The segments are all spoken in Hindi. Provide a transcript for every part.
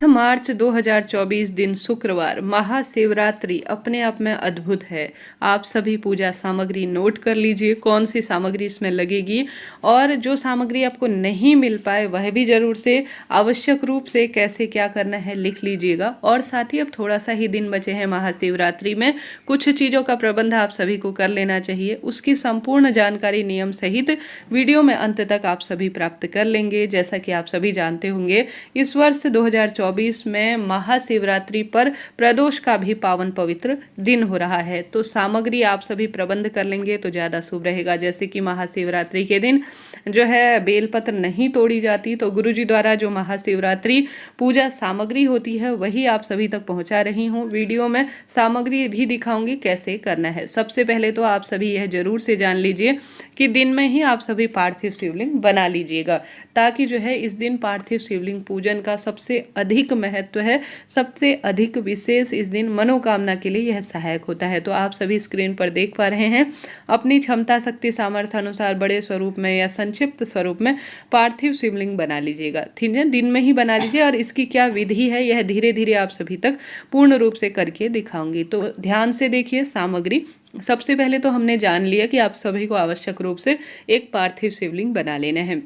मार्च 2024 दिन शुक्रवार महाशिवरात्रि अपने आप में अद्भुत है। आप सभी पूजा सामग्री नोट कर लीजिए कौन सी सामग्री इसमें लगेगी, और जो सामग्री आपको नहीं मिल पाए वह भी जरूर से आवश्यक रूप से कैसे क्या करना है लिख लीजिएगा। और साथ ही अब थोड़ा सा ही दिन बचे हैं महाशिवरात्रि में, कुछ चीज़ों का प्रबंध आप सभी को कर लेना चाहिए। उसकी संपूर्ण जानकारी नियम सहित वीडियो में अंत तक आप सभी प्राप्त कर लेंगे। जैसा कि आप सभी जानते होंगे, इस वर्ष 2024 में महाशिवरात्रि पर प्रदोष का भी पावन पवित्र दिन हो रहा है, तो सामग्री आप सभी प्रबंध कर लेंगे तो ज़्यादा शुभ रहेगा। जैसे कि महाशिवरात्रि के दिन जो है बेलपत्र नहीं तोड़ी जाती, तो गुरुजी द्वारा जो महाशिवरात्रि पूजा सामग्री होती है वही आप सभी तक पहुंचा रही हूँ। वीडियो में सामग्री भी दिखाऊंगी कैसे करना है। सबसे पहले तो आप सभी यह जरूर से जान लीजिए कि दिन में ही आप सभी पार्थिव शिवलिंग बना लीजिएगा, ताकि जो है इस दिन पार्थिव शिवलिंग पूजन का सबसे अधिक महत्व है, सबसे अधिक विशेष इस दिन मनोकामना के लिए यह सहायक होता है। तो आप सभी स्क्रीन पर देख पा रहे हैं, अपनी क्षमता शक्ति सामर्थ्य अनुसार बड़े स्वरूप में या संक्षिप्त स्वरूप में पार्थिव शिवलिंग बना लीजिएगा। ठीक है, दिन में ही बना लीजिए। और इसकी क्या विधि है यह धीरे धीरे आप सभी तक पूर्ण रूप से करके दिखाऊंगी, तो ध्यान से देखिए सामग्री। सबसे पहले तो हमने जान लिया कि आप सभी को आवश्यक रूप से एक पार्थिव शिवलिंग बना लेना है।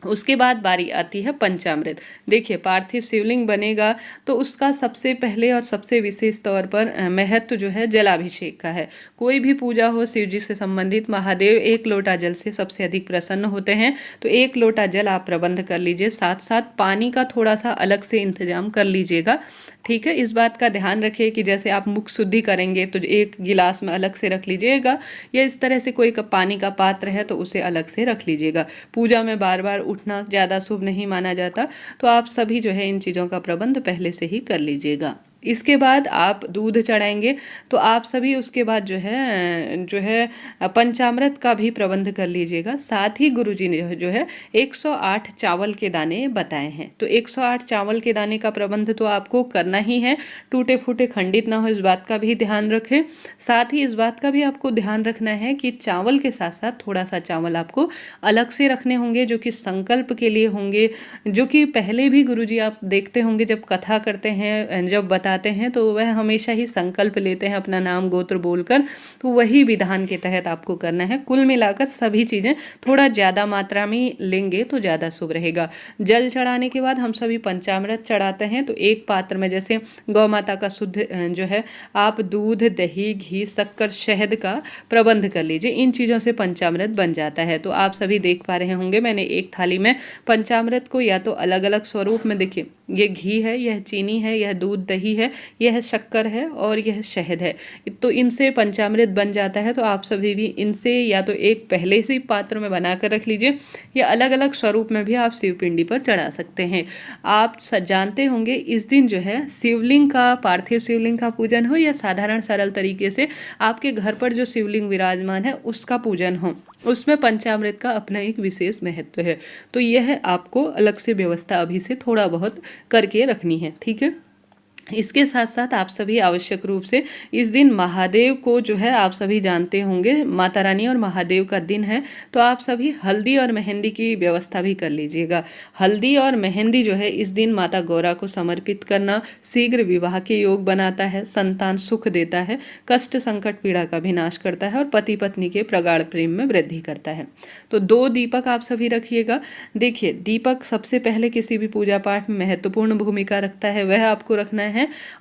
उसके बाद बारी आती है पंचामृत। देखिए, पार्थिव शिवलिंग बनेगा तो उसका सबसे पहले और सबसे विशेष तौर पर महत्व जो है जलाभिषेक का है। कोई भी पूजा हो शिव जी से संबंधित, महादेव एक लोटा जल से सबसे अधिक प्रसन्न होते हैं, तो एक लोटा जल आप प्रबंध कर लीजिए। साथ साथ पानी का थोड़ा सा अलग से इंतजाम कर लीजिएगा। ठीक है, इस बात का ध्यान रखिए कि जैसे आप मुख शुद्धि करेंगे तो एक गिलास में अलग से रख लीजिएगा, या इस तरह से कोई पानी का पात्र है तो उसे अलग से रख लीजिएगा। पूजा में बार बार उठना ज़्यादा शुभ नहीं माना जाता, तो आप सभी जो है इन चीज़ों का प्रबंध पहले से ही कर लीजिएगा। इसके बाद आप दूध चढ़ाएंगे, तो आप सभी उसके बाद जो है पंचामृत का भी प्रबंध कर लीजिएगा। साथ ही गुरुजी ने जो है 108 चावल के दाने बताए हैं, तो 108 चावल के दाने का प्रबंध तो आपको करना ही है, टूटे फूटे खंडित ना हो इस बात का भी ध्यान रखें। साथ ही इस बात का भी आपको ध्यान रखना है कि चावल के साथ साथ थोड़ा सा चावल आपको अलग से रखने होंगे, जो कि संकल्प के लिए होंगे। जो कि पहले भी गुरुजी आप देखते होंगे जब कथा करते हैं, जब बताते हैं, तो वह हमेशा ही संकल्प लेते हैं अपना नाम गोत्र बोलकर, तो वही विधान के तहत आपको करना है। कुल मिलाकर सभी चीज़ें थोड़ा ज़्यादा मात्रा में लेंगे तो ज़्यादा शुभ रहेगा। जल चढ़ाने के बाद हम सभी पंचामृत चढ़ाते हैं, तो एक पात्र में जैसे गौ माता का शुद्ध जो है आप दूध, दही, घी, शक्कर, शहद का प्रबंध कर लीजिए। इन चीज़ों से पंचामृत बन जाता है। तो आप सभी देख पा रहे होंगे मैंने एक थाली में पंचामृत को या तो अलग अलग स्वरूप में, देखिए ये घी है, यह चीनी है, यह दूध दही है, यह शक्कर है और यह शहद है, तो इनसे पंचामृत बन जाता है। तो आप सभी भी इनसे या तो एक पहले से पात्र में बनाकर रख लीजिए, या अलग अलग स्वरूप में भी आप शिवपिंडी पर चढ़ा सकते हैं। आप जानते होंगे इस दिन जो है शिवलिंग का, पार्थिव शिवलिंग का पूजन हो या साधारण सरल तरीके से आपके घर पर जो शिवलिंग विराजमान है उसका पूजन हो, उसमें पंचामृत का अपना एक विशेष महत्व है। तो यह आपको अलग से व्यवस्था अभी से थोड़ा बहुत करके रखनी है। ठीक है, इसके साथ साथ आप सभी आवश्यक रूप से इस दिन महादेव को जो है, आप सभी जानते होंगे माता रानी और महादेव का दिन है, तो आप सभी हल्दी और मेहंदी की व्यवस्था भी कर लीजिएगा। हल्दी और मेहंदी जो है इस दिन माता गौरा को समर्पित करना शीघ्र विवाह के योग बनाता है, संतान सुख देता है, कष्ट संकट पीड़ा का भी नाश करता है और पति पत्नी के प्रगाढ़ प्रेम में वृद्धि करता है। तो 2 दीपक आप सभी रखिएगा। देखिए, दीपक सबसे पहले किसी भी पूजा पाठ में महत्वपूर्ण भूमिका रखता है, वह आपको रखना है।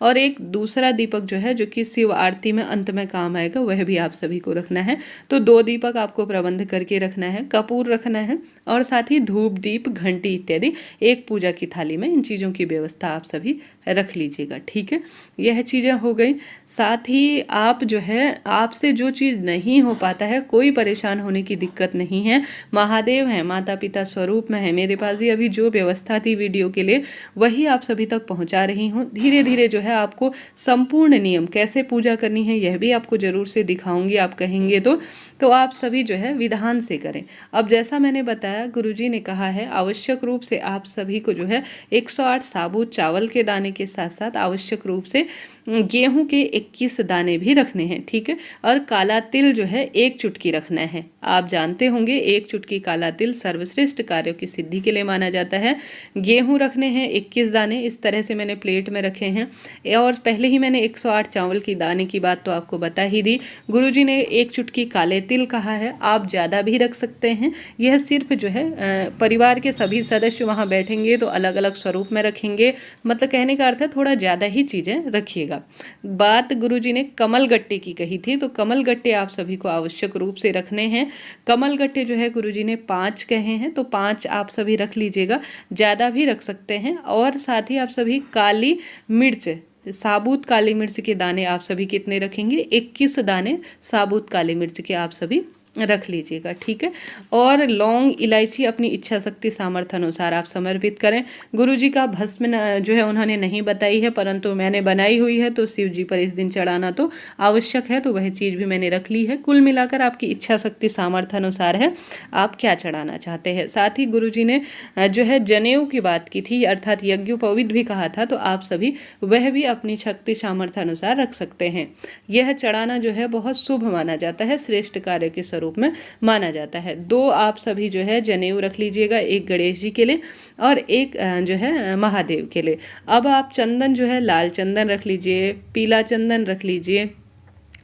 और एक दूसरा दीपक जो है, जो कि शिव आरती में अंत में काम आएगा, वह भी आप सभी को रखना है। तो 2 दीपक आपको प्रबंध करके रखना है, कपूर रखना है, और साथ ही धूप, दीप, घंटी इत्यादि एक पूजा की थाली में इन चीज़ों की व्यवस्था आप सभी रख लीजिएगा। ठीक है, यह चीज़ें हो गई। साथ ही आप जो है, आपसे जो चीज़ नहीं हो पाता है, कोई परेशान होने की दिक्कत नहीं है। महादेव हैं, माता पिता स्वरूप में है। मेरे पास भी अभी जो व्यवस्था थी वीडियो के लिए वही आप सभी तक पहुंचा रही हूँ। धीरे धीरे धीरे जो है आपको संपूर्ण नियम कैसे पूजा करनी है यह भी आपको जरूर से दिखाऊंगी। आप कहेंगे तो आप सभी जो है विधान से करें। अब जैसा मैंने बताया, गुरुजी ने कहा है आवश्यक रूप से आप सभी को जो है 108 साबुत चावल के दाने के साथ साथ आवश्यक रूप से गेहूं के 21 दाने भी रखने हैं, ठीक है। और काला तिल जो है 1 चुटकी रखना है। आप जानते होंगे 1 चुटकी काला तिल सर्वश्रेष्ठ कार्यों की सिद्धि के लिए माना जाता है। गेहूं रखने हैं 21 दाने, इस तरह से मैंने प्लेट में रखे हैं। और पहले ही मैंने 108 चावल की दाने की बात तो आपको बता ही दी। गुरुजी ने 1 चुटकी काले तिल कहा है, आप ज़्यादा भी रख सकते हैं। यह सिर्फ जो है परिवार के सभी सदस्य वहाँ बैठेंगे तो अलग अलग स्वरूप में रखेंगे, मतलब कहने का अर्थ है थोड़ा ज़्यादा ही चीज़ें रखिएगा। बात गुरुजी ने कमल गट्टे की कही थी, तो कमल गट्टे आप सभी को आवश्यक रूप से रखने हैं। कमल गट्टे जो है गुरुजी ने 5 कहे हैं, तो 5 आप सभी रख लीजिएगा, ज़्यादा भी रख सकते हैं। और साथ ही आप सभी काली मिर्च, साबुत काली मिर्च के दाने आप सभी कितने रखेंगे? 21 दाने साबुत काली मिर्च के आप सभी रख लीजिएगा, ठीक है। और लौंग इलायची अपनी इच्छा शक्ति सामर्थ्य अनुसार आप समर्पित करें। गुरुजी का भस्म जो है उन्होंने नहीं बताई है, परंतु मैंने बनाई हुई है, तो शिव जी पर इस दिन चढ़ाना तो आवश्यक है, तो वह चीज़ भी मैंने रख ली है। कुल मिलाकर आपकी इच्छा शक्ति सामर्थ्य अनुसार है आप क्या चढ़ाना चाहते हैं। साथ ही गुरुजी ने जो है जनेऊ की बात की थी, अर्थात यज्ञोपवीत भी कहा था, तो आप सभी वह भी अपनी शक्ति सामर्थ्य अनुसार रख सकते हैं। यह चढ़ाना जो है बहुत शुभ माना जाता है, श्रेष्ठ कार्य के रूप में माना जाता है। 2 आप सभी जो है जनेऊ रख लीजिएगा, 1 गणेश जी के लिए और 1 जो है महादेव के लिए। अब आप चंदन जो है लाल चंदन रख लीजिए, पीला चंदन रख लीजिए,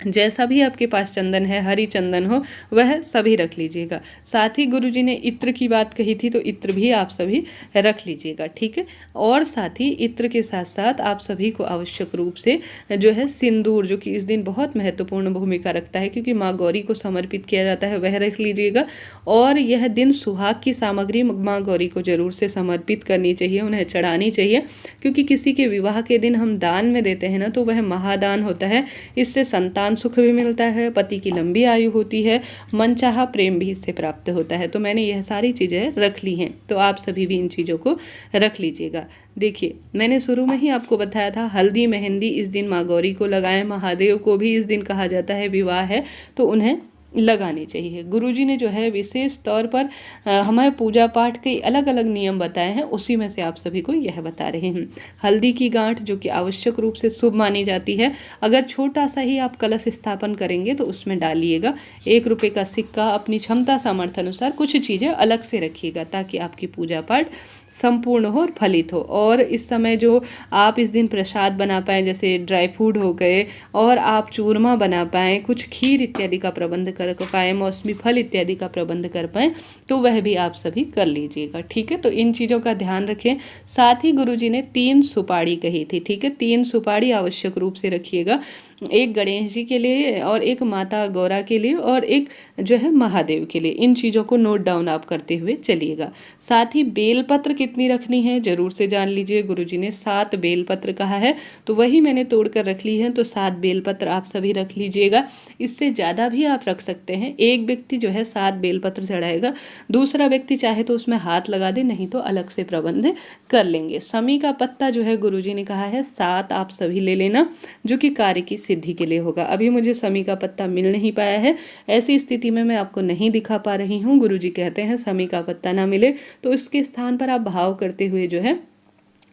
जैसा भी आपके पास चंदन है, हरी चंदन हो वह सभी रख लीजिएगा। साथ ही गुरुजी ने इत्र की बात कही थी, तो इत्र भी आप सभी रख लीजिएगा, ठीक है। और साथ ही इत्र के साथ साथ आप सभी को आवश्यक रूप से जो है सिंदूर, जो कि इस दिन बहुत महत्वपूर्ण भूमिका रखता है क्योंकि माँ गौरी को समर्पित किया जाता है, वह रख लीजिएगा। और यह दिन सुहाग की सामग्री माँ गौरी को जरूर से समर्पित करनी चाहिए, उन्हें चढ़ानी चाहिए, क्योंकि किसी के विवाह के दिन हम दान में देते हैं ना, तो वह महादान होता है। इससे संतान सुख भी मिलता है, पति की लंबी आयु होती है, मनचाहा प्रेम भी इससे प्राप्त होता है। तो मैंने यह सारी चीज़ें रख ली हैं, तो आप सभी भी इन चीज़ों को रख लीजिएगा। देखिए, मैंने शुरू में ही आपको बताया था हल्दी मेहंदी इस दिन माँ गौरी को लगाएं, महादेव को भी इस दिन कहा जाता है विवाह है तो उन्हें लगानी चाहिए। गुरुजी ने जो है विशेष तौर पर हमें पूजा पाठ के अलग अलग नियम बताए हैं, उसी में से आप सभी को यह बता रहे हैं। हल्दी की गांठ जो कि आवश्यक रूप से शुभ मानी जाती है, अगर छोटा सा ही आप कलश स्थापन करेंगे तो उसमें डालिएगा 1 रुपये का सिक्का, अपनी क्षमता सामर्थ्य अनुसार कुछ चीज़ें अलग से रखिएगा ताकि आपकी पूजा पाठ संपूर्ण हो और फलित हो। और इस समय जो आप इस दिन प्रसाद बना पाएँ, जैसे ड्राई फ्रूट हो गए, और आप चूरमा बना पाएँ, कुछ खीर इत्यादि का प्रबंध कर पाएँ, मौसमी फल इत्यादि का प्रबंध कर पाएँ, तो वह भी आप सभी कर लीजिएगा, ठीक है। तो इन चीज़ों का ध्यान रखें। साथ ही गुरुजी ने 3 सुपारी कही थी, ठीक है, 3 सुपारी आवश्यक रूप से रखिएगा, 1 गणेश जी के लिए और 1 माता गौरा के लिए और 1 जो है महादेव के लिए। इन चीज़ों को नोट डाउन आप करते हुए चलिएगा। साथ ही बेलपत्र कितनी रखनी है जरूर से जान लीजिए। गुरुजी ने 7 बेलपत्र कहा है, तो वही मैंने तोड़ कर रख ली है, तो 7 बेलपत्र आप सभी रख लीजिएगा। इससे ज़्यादा भी आप रख सकते हैं। एक व्यक्ति जो है 7 बेलपत्र चढ़ाएगा, दूसरा व्यक्ति चाहे तो उसमें हाथ लगा दे, नहीं तो अलग से प्रबंध कर लेंगे। समी का पत्ता जो है गुरुजी ने कहा है 7 आप सभी ले लेना, जो कि कार्य की सिद्धि के लिए होगा। अभी मुझे समी का पत्ता मिल नहीं पाया है, ऐसी स्थिति में मैं आपको नहीं दिखा पा रही हूँ। गुरुजी कहते हैं समी का पत्ता ना मिले तो इसके स्थान पर आप भाव करते हुए जो है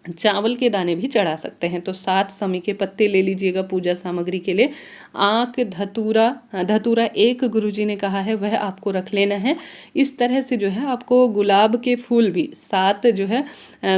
चावल के दाने भी चढ़ा सकते हैं। तो 7 समी के पत्ते ले लीजिएगा पूजा सामग्री के लिए। आंक धतूरा 1 गुरुजी ने कहा है वह आपको रख लेना है। इस तरह से जो है आपको गुलाब के फूल भी 7 जो है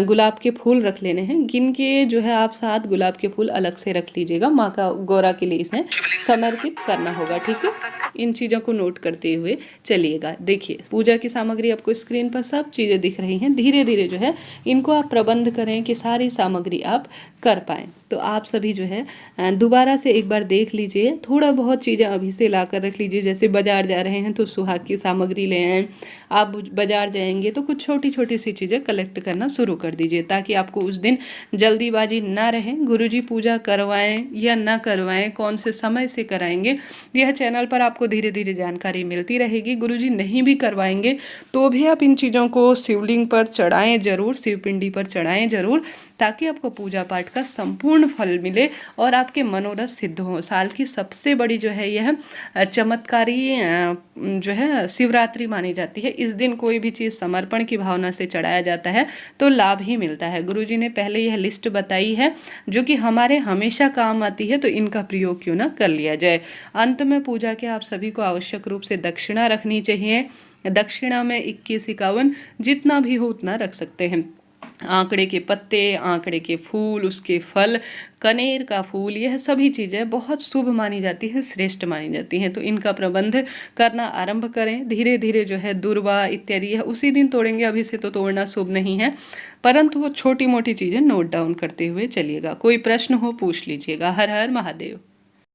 गुलाब के फूल रख लेने हैं। गिन के जो है आप 7 गुलाब के फूल अलग से रख लीजिएगा, माँ का गौरा के लिए इसे समर्पित करना होगा, ठीक है। इन चीज़ों को नोट करते हुए चलिएगा। देखिए, पूजा की सामग्री आपको स्क्रीन पर सब चीज़ें दिख रही हैं। धीरे धीरे जो है इनको आप प्रबंध करें कि सारी सामग्री आप कर पाएँ। तो आप सभी जो है दोबारा से एक बार देख लीजिए, थोड़ा बहुत चीज़ें अभी से ला कर रख लीजिए। जैसे बाजार जा रहे हैं तो सुहाग की सामग्री ले आएँ, आप बाजार जाएंगे तो कुछ छोटी छोटी सी चीज़ें कलेक्ट करना शुरू कर दीजिए ताकि आपको उस दिन जल्दीबाजी ना रहे। गुरुजी पूजा करवाएं या ना करवाएं, कौन से समय से कराएंगे, यह चैनल पर आपको धीरे धीरे जानकारी मिलती रहेगी। गुरुजी नहीं भी करवाएंगे तो भी आप इन चीज़ों को शिवलिंग पर चढ़ाएं जरूर, शिवपिंडी पर चढ़ाएं जरूर, ताकि आपको पूजा पाठ का संपूर्ण फल मिले और आपके मनोरथ सिद्ध हो। साल की सबसे बड़ी जो है यह चमत्कारी जो है शिवरात्रि मानी जाती है। इस दिन कोई भी चीज़ समर्पण की भावना से चढ़ाया जाता है तो लाभ ही मिलता है। गुरुजी ने पहले यह लिस्ट बताई है जो कि हमारे हमेशा काम आती है, तो इनका प्रयोग क्यों ना कर लिया जाए। अंत में पूजा के आप सभी को आवश्यक रूप से दक्षिणा रखनी चाहिए। दक्षिणा में 21, 51 जितना भी हो उतना रख सकते हैं। आंकड़े के पत्ते, आंकड़े के फूल, उसके फल, कनेर का फूल, यह सभी चीज़ें बहुत शुभ मानी जाती है, श्रेष्ठ मानी जाती हैं। तो इनका प्रबंध करना आरंभ करें। धीरे धीरे जो है दूर्वा इत्यादि है उसी दिन तोड़ेंगे, अभी से तो तोड़ना शुभ नहीं है, परंतु वो छोटी मोटी चीज़ें नोट डाउन करते हुए चलिएगा। कोई प्रश्न हो पूछ लीजिएगा। हर हर महादेव।